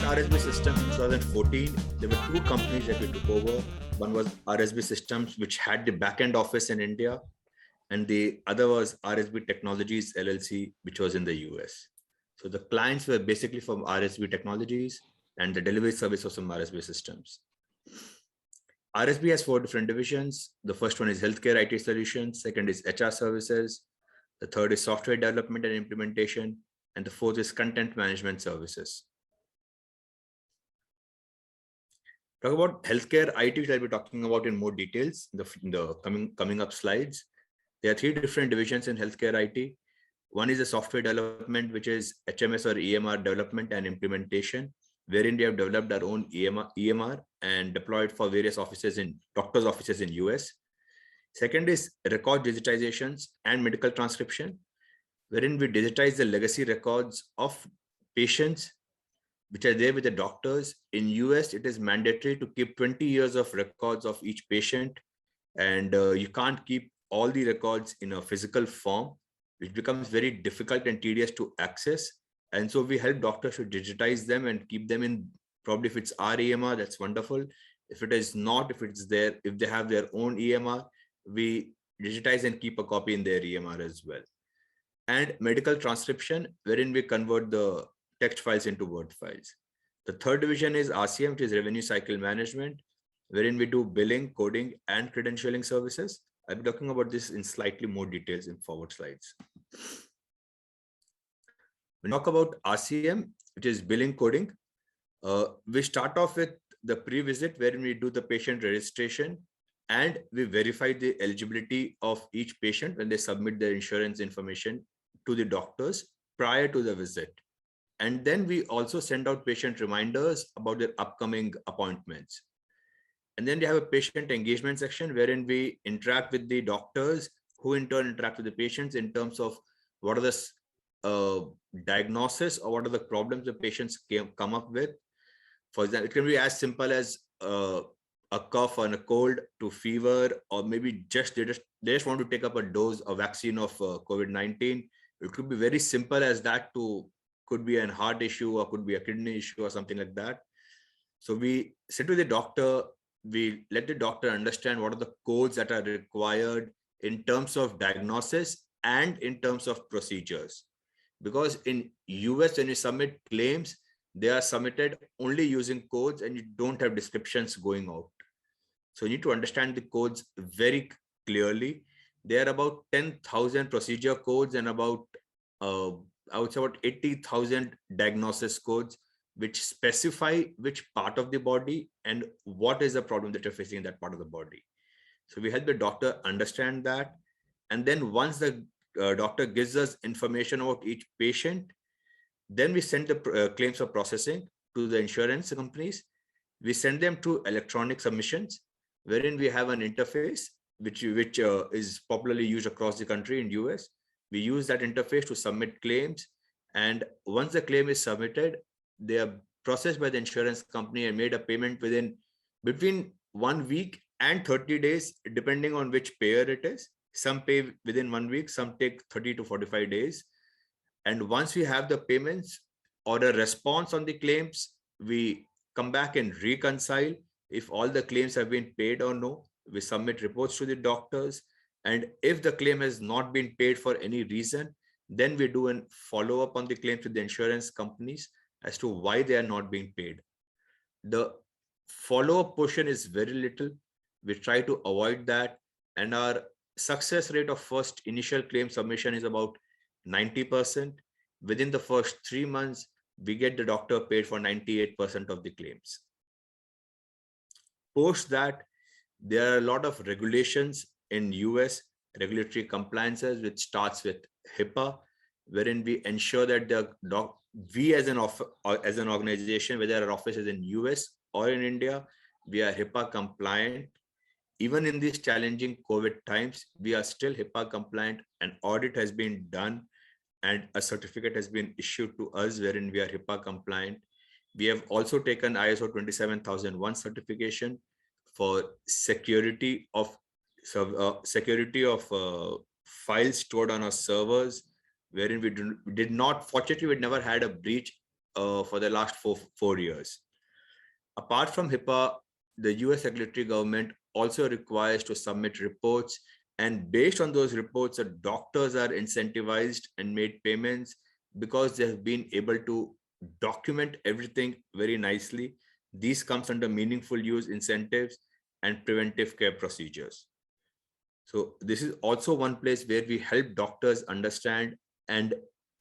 RSB Systems in 2014, there were two companies that we took over. One was RSB Systems, which had the back-end office in India, and the other was RSB Technologies LLC, which was in the US. So the clients were basically from RSB Technologies, and the delivery service was from RSB Systems. RSB has four different divisions. The first one is healthcare IT solutions, second is HR services, the third is software development and implementation, and the fourth is content management services. Talk about healthcare IT, which I'll be talking about in more details in the coming up slides. There are three different divisions in healthcare IT. One is the software development, which is HMS or EMR development and implementation, wherein we have developed our own EMR and deployed for various offices in doctors' offices in US. Second is record digitizations and medical transcription, wherein we digitize the legacy records of patients which are there with the doctors. In US, it is mandatory to keep 20 years of records of each patient, and you can't keep all the records in a physical form, which becomes very difficult and tedious to access. And so we help doctors to digitize them and keep them in, probably if it's our EMR, that's wonderful. If it is not, if they have their own EMR, we digitize and keep a copy in their EMR as well. And medical transcription, wherein we convert the text files into Word files. The third division is RCM, which is revenue cycle management, wherein we do billing, coding, and credentialing services. I'll be talking about this in slightly more details in forward slides. When we talk about RCM, which is billing coding, we start off with the pre-visit, wherein we do the patient registration and we verify the eligibility of each patient when they submit their insurance information to the doctors prior to the visit. And then we also send out patient reminders about their upcoming appointments. And then we have a patient engagement section wherein we interact with the doctors, who in turn interact with the patients in terms of what are the diagnosis or what are the problems the patients come up with. For example, it can be as simple as a cough and a cold to fever, or maybe they just want to take up a vaccine of COVID-19. It could be very simple as that to could be a heart issue or could be a kidney issue or something like that. So we sit with the doctor, we let the doctor understand what are the codes that are required in terms of diagnosis and in terms of procedures. Because in US, when you submit claims, they are submitted only using codes and you don't have descriptions going out. So you need to understand the codes very clearly. There are about 10,000 procedure codes and about I would say about 80,000 diagnosis codes, which specify which part of the body and what is the problem that you're facing in that part of the body. So we help the doctor understand that. And then once the doctor gives us information about each patient, then we send the claims for processing to the insurance companies. We send them to electronic submissions, wherein we have an interface, which is popularly used across the country in US. We use that interface to submit claims. And once the claim is submitted, they are processed by the insurance company and made a payment between 1 week and 30 days, depending on which payer it is. Some pay within 1 week, some take 30 to 45 days. And once we have the payments or a response on the claims, we come back and reconcile if all the claims have been paid or no. We submit reports to the doctors. And if the claim has not been paid for any reason, then we do a follow-up on the claims with the insurance companies as to why they are not being paid. The follow-up portion is very little. We try to avoid that. And our success rate of first initial claim submission is about 90%. Within the first 3 months, we get the doctor paid for 98% of the claims. Post that, there are a lot of regulations in US, regulatory compliances, which starts with HIPAA, wherein we ensure that we as an organization, whether our office is in US or in India, we are HIPAA compliant. Even in these challenging COVID times, we are still HIPAA compliant. An audit has been done and a certificate has been issued to us wherein we are HIPAA compliant. We have also taken ISO 27001 certification for security of files stored on our servers, wherein we did not, fortunately, we never had a breach for the last four years. Apart from HIPAA, the US regulatory government also requires to submit reports, and based on those reports, the doctors are incentivized and made payments because they have been able to document everything very nicely. These comes under meaningful use incentives and preventive care procedures. So this is also one place where we help doctors understand and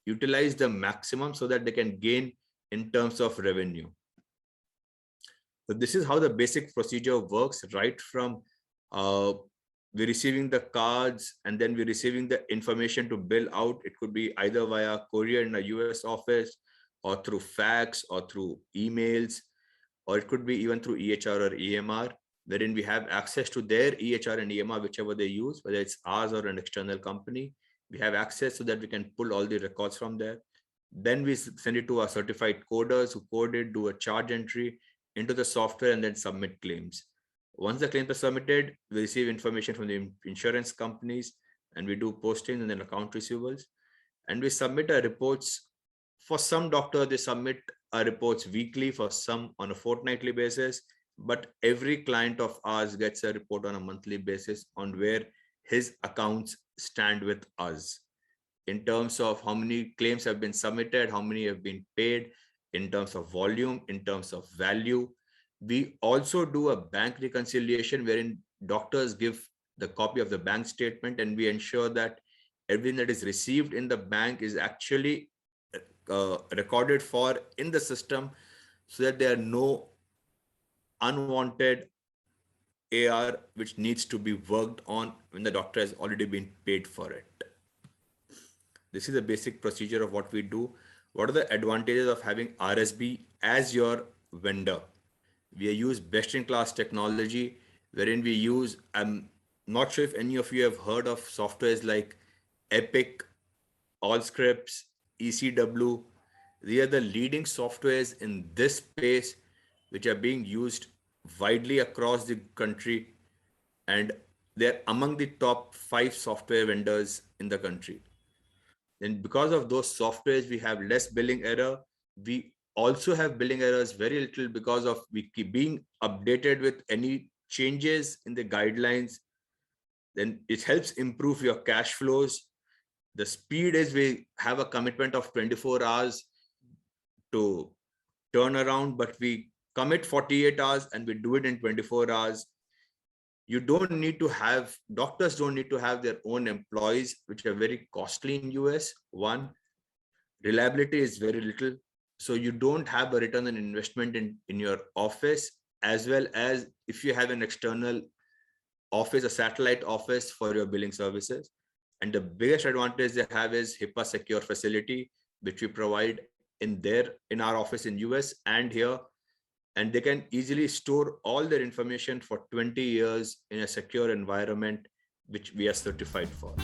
utilize the maximum so that they can gain in terms of revenue. So this is how the basic procedure works, right from we're receiving the cards and then we're receiving the information to bill out. It could be either via courier in a US office or through fax or through emails, or it could be even through EHR or EMR, wherein we have access to their EHR and EMR, whichever they use, whether it's ours or an external company. We have access so that we can pull all the records from there. Then we send it to our certified coders who code it, do a charge entry into the software, and then submit claims. Once the claims are submitted, we receive information from the insurance companies, and we do posting and then account receivables. And we submit our reports. For some doctors, they submit our reports weekly, for some on a fortnightly basis. But every client of ours gets a report on a monthly basis on where his accounts stand with us in terms of how many claims have been submitted, how many have been paid, in terms of volume, in terms of value. We also do a bank reconciliation wherein doctors give the copy of the bank statement, and we ensure that everything that is received in the bank is actually recorded for in the system, so that there are no unwanted AR which needs to be worked on when the doctor has already been paid for it. This is a basic procedure of what we do. What are the advantages of having RSB as your vendor? We use best-in-class technology, wherein we use, I'm not sure if any of you have heard of softwares like Epic, Allscripts, ECW. They are the leading softwares in this space, which are being used widely across the country, and they're among the top 5 software vendors in the country. Then because of those softwares, we have less billing error. We also have billing errors very little because of we keep being updated with any changes in the guidelines. Then it helps improve your cash flows. The speed is we have a commitment of 24 hours to turn around, but we commit 48 hours and we do it in 24 hours. You don't need to have, doctors don't need to have their own employees, which are very costly in US. One, reliability is very little. So you don't have a return on investment in your office, as well as if you have an external office, a satellite office for your billing services. And the biggest advantage they have is HIPAA secure facility, which we provide in our office in US and here. And they can easily store all their information for 20 years in a secure environment, which we are certified for.